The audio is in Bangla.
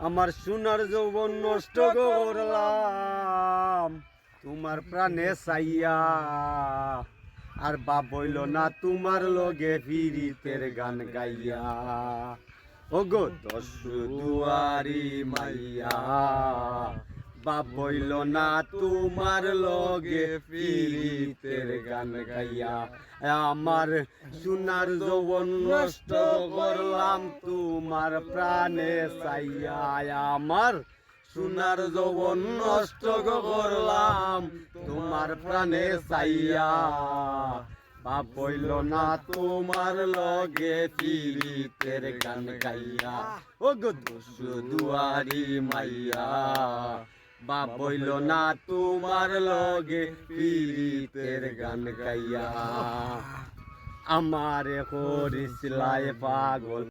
আমার সোনার যৌবন নষ্ট করলাম তোমার প্রাণে চাইয়া, আর বাপ বইল না তোমার লগে ফিরিতের গান গাইয়া। ও গো দশ দুয়ারি মাইয়া, বাপ বইল না তোমার লগে ফিরিতের গান গাইয়া। আমার সোনার যৌবন নষ্ট করলাম তোমার প্রাণে চাইয়া, আমার সোনার যৌবন নষ্ট করলাম তোমার প্রাণে চাইয়া, বাপ বইল না তোমার লগে ফিরিতের গান গাইয়া। ও গো দশ দুয়ারি মাইয়া, বাপ বইল না তোমার লগে ফিরিতের গান গাইয়া। আমারে করিসলাই পাগল।